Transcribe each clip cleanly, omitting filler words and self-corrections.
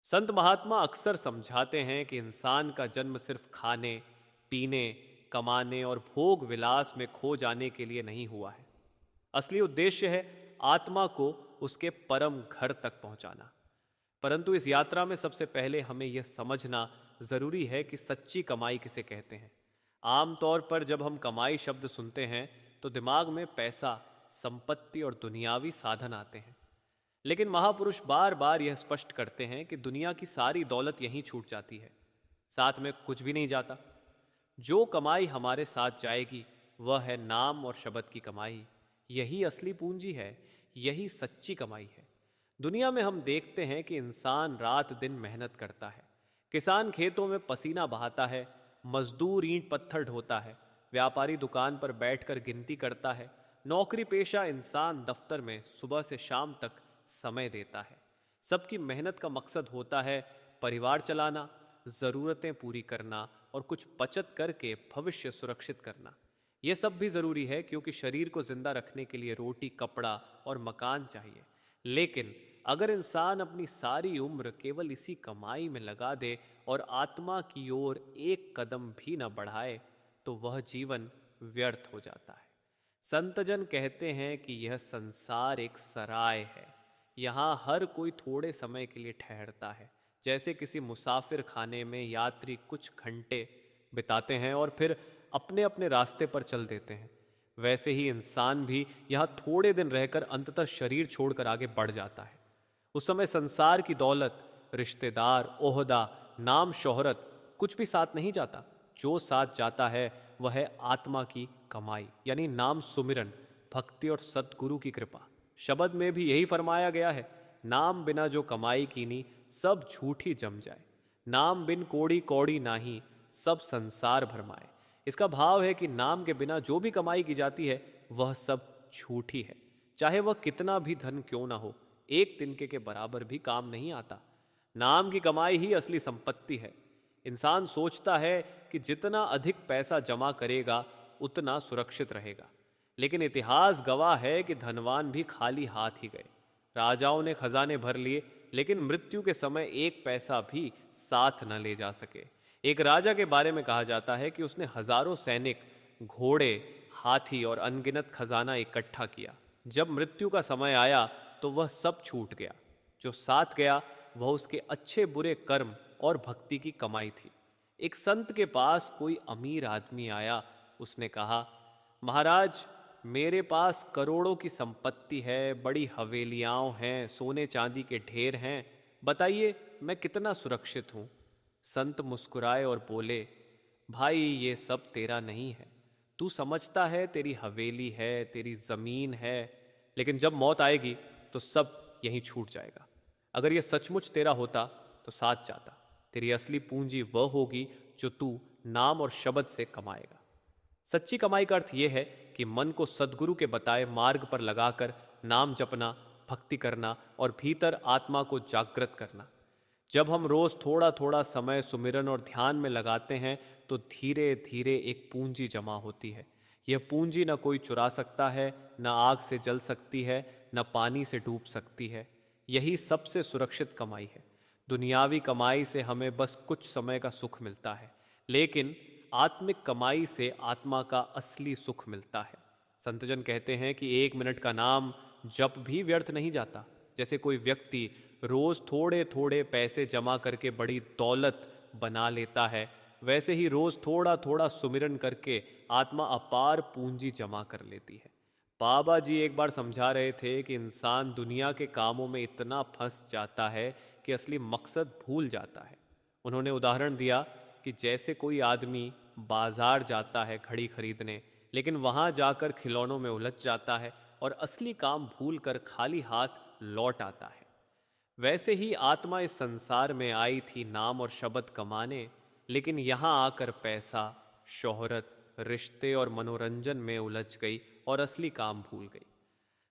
संत महात्मा अक्सर समझाते हैं कि इंसान का जन्म सिर्फ खाने, पीने, कमाने और भोग विलास में खो जाने के लिए नहीं हुआ है। असली उद्देश्य है आत्मा को उसके परम घर तक पहुंचाना। परंतु इस यात्रा में सबसे पहले हमें यह समझना जरूरी है कि सच्ची कमाई किसे कहते हैं। आमतौर पर जब हम कमाई शब्द सुनते हैं तो दिमाग में पैसा, संपत्ति और दुनियावी साधन आते हैं। लेकिन महापुरुष बार बार यह स्पष्ट करते हैं कि दुनिया की सारी दौलत यहीं छूट जाती है, साथ में कुछ भी नहीं जाता। जो कमाई हमारे साथ जाएगी वह है नाम और शब्द की कमाई। यही असली पूंजी है, यही सच्ची कमाई है। दुनिया में हम देखते हैं कि इंसान रात दिन मेहनत करता है। किसान खेतों में पसीना बहाता है, मजदूर ईंट पत्थर ढोता है, व्यापारी दुकान पर बैठकर गिनती करता है, नौकरी पेशा इंसान दफ्तर में सुबह से शाम तक समय देता है। सबकी मेहनत का मकसद होता है परिवार चलाना, ज़रूरतें पूरी करना और कुछ बचत करके भविष्य सुरक्षित करना। यह सब भी ज़रूरी है क्योंकि शरीर को जिंदा रखने के लिए रोटी, कपड़ा और मकान चाहिए। लेकिन अगर इंसान अपनी सारी उम्र केवल इसी कमाई में लगा दे और आत्मा की ओर एक कदम भी न बढ़ाए तो वह जीवन व्यर्थ हो जाता है। संतजन कहते हैं कि यह संसार एक सराय है। यहाँ हर कोई थोड़े समय के लिए ठहरता है। जैसे किसी मुसाफिर खाने में यात्री कुछ घंटे बिताते हैं और फिर अपने अपने रास्ते पर चल देते हैं, वैसे ही इंसान भी यहाँ थोड़े दिन रहकर अंततः शरीर छोड़कर आगे बढ़ जाता है। उस समय संसार की दौलत, रिश्तेदार, ओहदा, नाम, शोहरत कुछ भी साथ नहीं जाता। जो साथ जाता है वह है आत्मा की कमाई, यानी नाम सुमिरन, भक्ति और सतगुरु की कृपा। शब्द में भी यही फरमाया गया है, नाम बिना जो कमाई कीनी सब झूठी जम जाए। नाम बिन कोड़ी कौड़ी नाही, सब संसार भरमाए। इसका भाव है कि नाम के बिना जो भी कमाई की जाती है वह सब झूठी है। चाहे वह कितना भी धन क्यों ना हो, एक तिनके के बराबर भी काम नहीं आता। नाम की कमाई ही असली संपत्ति है। इंसान सोचता है कि जितना अधिक पैसा जमा करेगा उतना सुरक्षित रहेगा, लेकिन इतिहास गवाह है कि धनवान भी खाली हाथ ही गए। राजाओं ने खजाने भर लिए लेकिन मृत्यु के समय एक पैसा भी साथ न ले जा सके। एक राजा के बारे में कहा जाता है कि उसने हजारों सैनिक, घोड़े, हाथी और अनगिनत खजाना इकट्ठा किया। जब मृत्यु का समय आया तो वह सब छूट गया। जो साथ गया वह उसके अच्छे बुरे कर्म और भक्ति की कमाई थी। एक संत के पास कोई अमीर आदमी आया। उसने कहा, महाराज, मेरे पास करोड़ों की संपत्ति है, बड़ी हवेलियाँ हैं, सोने चांदी के ढेर हैं, बताइए मैं कितना सुरक्षित हूँ। संत मुस्कुराए और बोले, भाई ये सब तेरा नहीं है। तू समझता है तेरी हवेली है, तेरी ज़मीन है, लेकिन जब मौत आएगी तो सब यहीं छूट जाएगा। अगर यह सचमुच तेरा होता तो साथ जाता। तेरी असली पूंजी वह होगी जो तू नाम और शब्द से कमाएगा। सच्ची कमाई का अर्थ यह है कि मन को सद्गुरु के बताए मार्ग पर लगाकर नाम जपना, भक्ति करना और भीतर आत्मा को जागृत करना। जब हम रोज थोड़ा थोड़ा समय सुमिरन और ध्यान में लगाते हैं तो धीरे धीरे एक पूंजी जमा होती है। यह पूंजी न कोई चुरा सकता है, न आग से जल सकती है, न पानी से डूब सकती है। यही सबसे सुरक्षित कमाई है। दुनियावी कमाई से हमें बस कुछ समय का सुख मिलता है, लेकिन आत्मिक कमाई से आत्मा का असली सुख मिलता है। संतजन कहते हैं कि एक मिनट का नाम जप भी व्यर्थ नहीं जाता। जैसे कोई व्यक्ति रोज थोड़े थोड़े पैसे जमा करके बड़ी दौलत बना लेता है, वैसे ही रोज थोड़ा थोड़ा सुमिरन करके आत्मा अपार पूंजी जमा कर लेती है। बाबा जी एक बार समझा रहे थे कि इंसान दुनिया के कामों में इतना फंस जाता है कि असली मकसद भूल जाता है। उन्होंने उदाहरण दिया कि जैसे कोई आदमी बाजार जाता है घड़ी खरीदने, लेकिन वहां जाकर खिलौनों में उलझ जाता है और असली काम भूलकर खाली हाथ लौट आता है। वैसे ही आत्मा इस संसार में आई थी नाम और शब्द कमाने, लेकिन यहाँ आकर पैसा, शोहरत, रिश्ते और मनोरंजन में उलझ गई और असली काम भूल गई।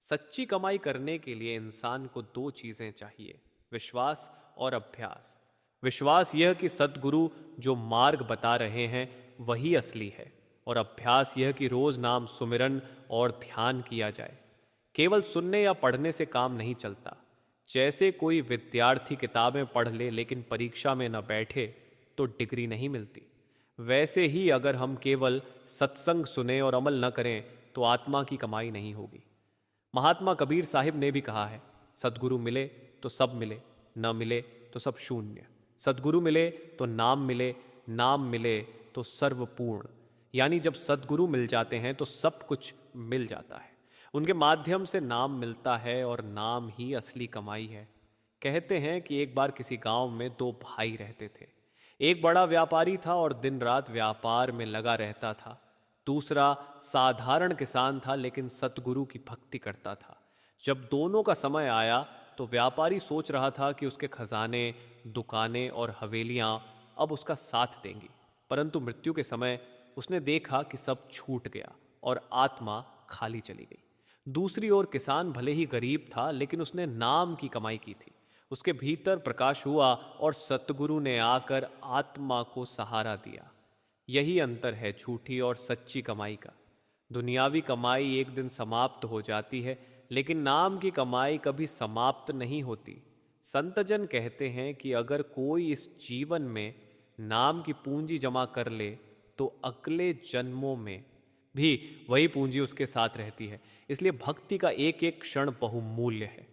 सच्ची कमाई करने के लिए इंसान को दो चीजें चाहिए, विश्वास और अभ्यास। विश्वास यह कि सद्गुरु जो मार्ग बता रहे हैं वही असली है, और अभ्यास यह कि रोज नाम सुमिरन और ध्यान किया जाए। केवल सुनने या पढ़ने से काम नहीं चलता। जैसे कोई विद्यार्थी किताबें पढ़ ले लेकिन परीक्षा में न बैठे तो डिग्री नहीं मिलती, वैसे ही अगर हम केवल सत्संग सुने और अमल न करें तो आत्मा की कमाई नहीं होगी। महात्मा कबीर साहिब ने भी कहा है, सद्गुरु मिले तो सब मिले, न मिले तो सब शून्य। सद्गुरु मिले तो नाम मिले, नाम मिले तो सर्वपूर्ण। यानी जब सद्गुरु मिल जाते हैं तो सब कुछ मिल जाता है। उनके माध्यम से नाम मिलता है और नाम ही असली कमाई है। कहते हैं कि एक बार किसी गांव में दो भाई रहते थे। एक बड़ा व्यापारी था और दिन रात व्यापार में लगा रहता था। दूसरा साधारण किसान था लेकिन सतगुरु की भक्ति करता था। जब दोनों का समय आया तो व्यापारी सोच रहा था कि उसके खजाने, दुकानें और हवेलियां अब उसका साथ देंगी, परंतु मृत्यु के समय उसने देखा कि सब छूट गया और आत्मा खाली चली गई। दूसरी ओर किसान भले ही गरीब था लेकिन उसने नाम की कमाई की थी। उसके भीतर प्रकाश हुआ और सतगुरु ने आकर आत्मा को सहारा दिया। यही अंतर है झूठी और सच्ची कमाई का। दुनियावी कमाई एक दिन समाप्त हो जाती है लेकिन नाम की कमाई कभी समाप्त नहीं होती। संतजन कहते हैं कि अगर कोई इस जीवन में नाम की पूंजी जमा कर ले तो अगले जन्मों में भी वही पूंजी उसके साथ रहती है। इसलिए भक्ति का एक एक क्षण बहुमूल्य है।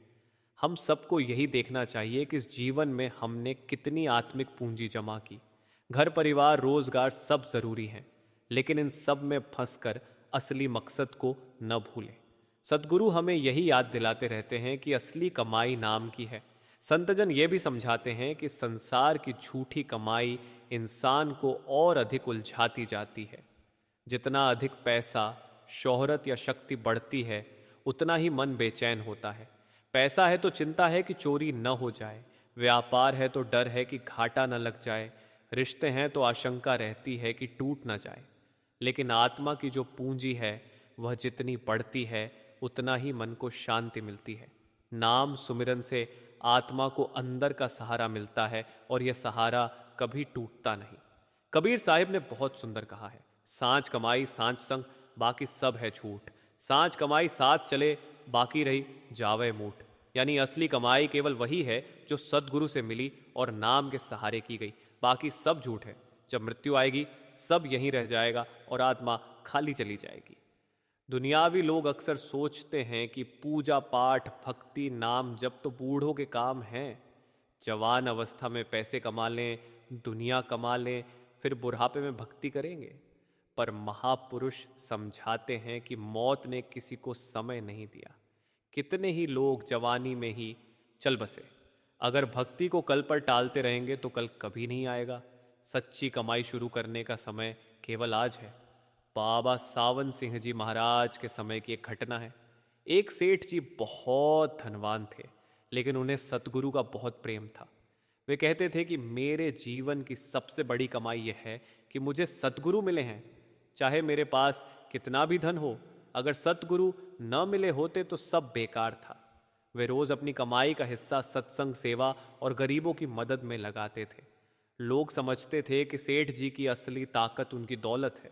हम सबको यही देखना चाहिए कि इस जीवन में हमने कितनी आत्मिक पूंजी जमा की। घर, परिवार, रोजगार सब जरूरी हैं, लेकिन इन सब में फंसकर असली मकसद को न भूलें। सद्गुरु हमें यही याद दिलाते रहते हैं कि असली कमाई नाम की है। संतजन ये भी समझाते हैं कि संसार की झूठी कमाई इंसान को और अधिक उलझाती जाती है। जितना अधिक पैसा, शोहरत या शक्ति बढ़ती है उतना ही मन बेचैन होता है। पैसा है तो चिंता है कि चोरी न हो जाए, व्यापार है तो डर है कि घाटा न लग जाए, रिश्ते हैं तो आशंका रहती है कि टूट न जाए। लेकिन आत्मा की जो पूंजी है वह जितनी बढ़ती है उतना ही मन को शांति मिलती है। नाम सुमिरन से आत्मा को अंदर का सहारा मिलता है और यह सहारा कभी टूटता नहीं। कबीर साहिब ने बहुत सुंदर कहा है, सांझ कमाई सांझ संग, बाकी सब है झूठ। सांझ कमाई साथ चले, बाकी रही जावे मूठ। यानी असली कमाई केवल वही है जो सद्गुरु से मिली और नाम के सहारे की गई, बाकी सब झूठ है। जब मृत्यु आएगी सब यहीं रह जाएगा और आत्मा खाली चली जाएगी। दुनियावी लोग अक्सर सोचते हैं कि पूजा पाठ, भक्ति, नाम जब तो बूढ़ों के काम हैं। जवान अवस्था में पैसे कमा लें, दुनिया कमा लें, फिर बुढ़ापे में भक्ति करेंगे। पर महापुरुष समझाते हैं कि मौत ने किसी को समय नहीं दिया। कितने ही लोग जवानी में ही चल बसे। अगर भक्ति को कल पर टालते रहेंगे तो कल कभी नहीं आएगा। सच्ची कमाई शुरू करने का समय केवल आज है। बाबा सावन सिंह जी महाराज के समय की एक घटना है। एक सेठ जी बहुत धनवान थे लेकिन उन्हें सतगुरु का बहुत प्रेम था। वे कहते थे कि मेरे जीवन की सबसे बड़ी कमाई यह है कि मुझे सतगुरु मिले हैं। चाहे मेरे पास कितना भी धन हो, अगर सतगुरु न मिले होते तो सब बेकार था। वे रोज अपनी कमाई का हिस्सा सत्संग, सेवा और गरीबों की मदद में लगाते थे। लोग समझते थे कि सेठ जी की असली ताकत उनकी दौलत है,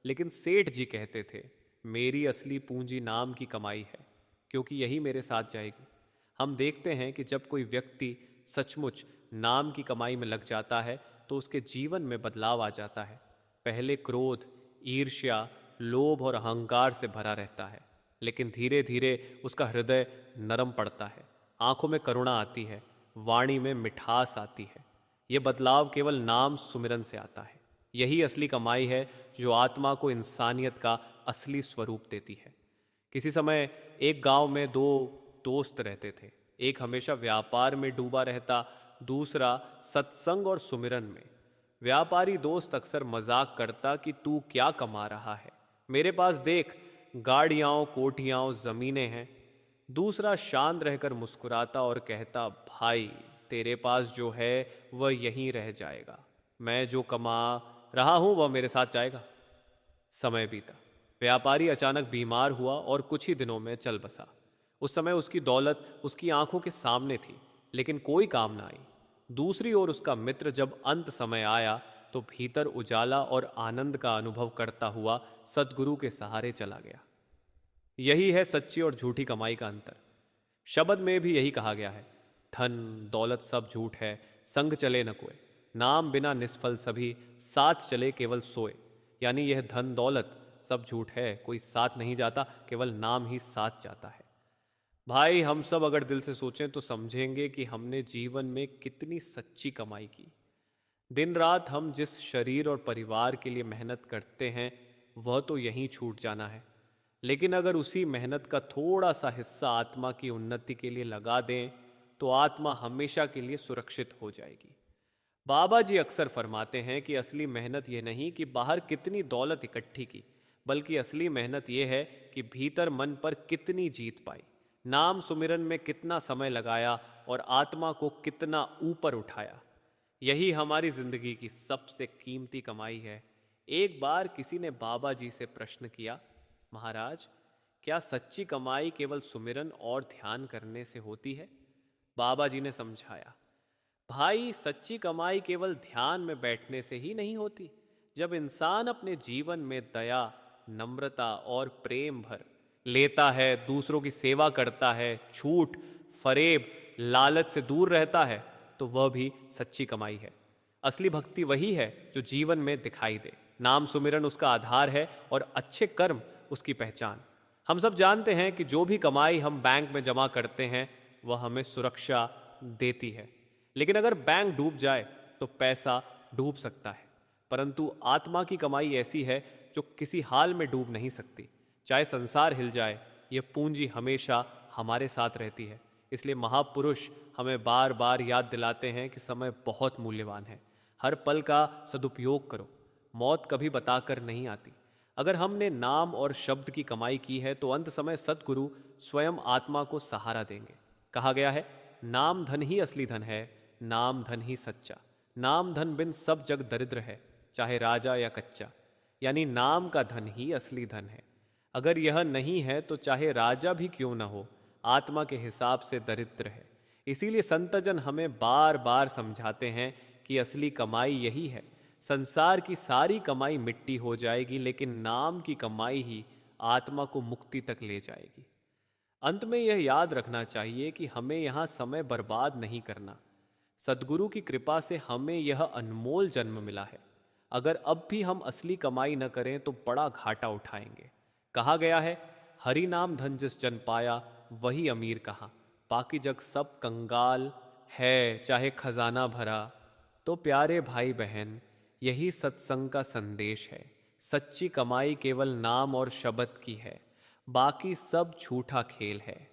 लेकिन सेठ जी कहते थे मेरी असली पूंजी नाम की कमाई है, क्योंकि यही मेरे साथ जाएगी। हम देखते हैं कि जब कोई व्यक्ति सचमुच नाम की कमाई में लग जाता है तो उसके जीवन में बदलाव आ जाता है। पहले क्रोध, ईर्ष्या, लोभ और अहंकार से भरा रहता है, लेकिन धीरे धीरे उसका हृदय नरम पड़ता है, आंखों में करुणा आती है, वाणी में मिठास आती है। यह बदलाव केवल नाम सुमिरन से आता है। यही असली कमाई है जो आत्मा को इंसानियत का असली स्वरूप देती है। किसी समय एक गांव में दो दोस्त रहते थे। एक हमेशा व्यापार में डूबा रहता, दूसरा सत्संग और सुमिरन में। व्यापारी दोस्त अक्सर मजाक करता कि तू क्या कमा रहा है, मेरे पास देख, गाड़ियाँ, कोठियाँ, ज़मीनें हैं। दूसरा शांत रहकर मुस्कुराता और कहता, भाई तेरे पास जो है वह यहीं रह जाएगा, मैं जो कमा रहा हूँ वह मेरे साथ जाएगा। समय बीता। व्यापारी अचानक बीमार हुआ और कुछ ही दिनों में चल बसा। उस समय उसकी दौलत उसकी आंखों के सामने थी, लेकिन कोई काम ना आई। दूसरी ओर उसका मित्र जब अंत समय आया तो भीतर उजाला और आनंद का अनुभव करता हुआ सद्गुरु के सहारे चला गया। यही है सच्ची और झूठी कमाई का अंतर। शब्द में भी यही कहा गया है, धन दौलत सब झूठ है, संग चले न कोय, नाम बिना निष्फल सभी, साथ चले केवल सोए। यानी यह धन दौलत सब झूठ है, कोई साथ नहीं जाता, केवल नाम ही साथ जाता है। भाई हम सब अगर दिल से सोचें तो समझेंगे कि हमने जीवन में कितनी सच्ची कमाई की। दिन रात हम जिस शरीर और परिवार के लिए मेहनत करते हैं वह तो यहीं छूट जाना है, लेकिन अगर उसी मेहनत का थोड़ा सा हिस्सा आत्मा की उन्नति के लिए लगा दें तो आत्मा हमेशा के लिए सुरक्षित हो जाएगी। बाबा जी अक्सर फरमाते हैं कि असली मेहनत यह नहीं कि बाहर कितनी दौलत इकट्ठी की, बल्कि असली मेहनत यह है कि भीतर मन पर कितनी जीत पाई, नाम सुमिरन में कितना समय लगाया और आत्मा को कितना ऊपर उठाया। यही हमारी जिंदगी की सबसे कीमती कमाई है। एक बार किसी ने बाबा जी से प्रश्न किया, महाराज क्या सच्ची कमाई केवल सुमिरन और ध्यान करने से होती है? बाबा जी ने समझाया, भाई सच्ची कमाई केवल ध्यान में बैठने से ही नहीं होती। जब इंसान अपने जीवन में दया, नम्रता और प्रेम भर लेता है, दूसरों की सेवा करता है, झूठ, फरेब, लालच से दूर रहता है, तो वह भी सच्ची कमाई है। असली भक्ति वही है जो जीवन में दिखाई दे। नाम सुमिरन उसका आधार है और अच्छे कर्म उसकी पहचान। हम सब जानते हैं कि जो भी कमाई हम बैंक में जमा करते हैं वह हमें सुरक्षा देती है, लेकिन अगर बैंक डूब जाए तो पैसा डूब सकता है, परंतु आत्मा की कमाई ऐसी है जो किसी हाल में डूब नहीं सकती। चाहे संसार हिल जाए, यह पूंजी हमेशा हमारे साथ रहती है। इसलिए महापुरुष हमें बार बार याद दिलाते हैं कि समय बहुत मूल्यवान है, हर पल का सदुपयोग करो, मौत कभी बताकर नहीं आती। अगर हमने नाम और शब्द की कमाई की है तो अंत समय सद्गुरु स्वयं आत्मा को सहारा देंगे। कहा गया है, नाम धन ही असली धन है, नाम धन ही सच्चा। नाम धन बिन सब जग दरिद्र है, चाहे राजा या कच्चा। यानी नाम का धन ही असली धन है। अगर यह नहीं है तो चाहे राजा भी क्यों न हो, आत्मा के हिसाब से दरिद्र है। इसीलिए संतजन हमें बार बार समझाते हैं कि असली कमाई यही है। संसार की सारी कमाई मिट्टी हो जाएगी, लेकिन नाम की कमाई ही आत्मा को मुक्ति तक ले जाएगी। अंत में यह याद रखना चाहिए कि हमें यहाँ समय बर्बाद नहीं करना। सद्गुरु की कृपा से हमें यह अनमोल जन्म मिला है। अगर अब भी हम असली कमाई न करें तो बड़ा घाटा उठाएंगे। कहा गया है, हरि नाम धन जिस जन पाया वही अमीर कहा, बाकी जग सब कंगाल है चाहे खजाना भरा। तो प्यारे भाई बहन, यही सत्संग का संदेश है। सच्ची कमाई केवल नाम और शब्द की है, बाकी सब झूठा खेल है।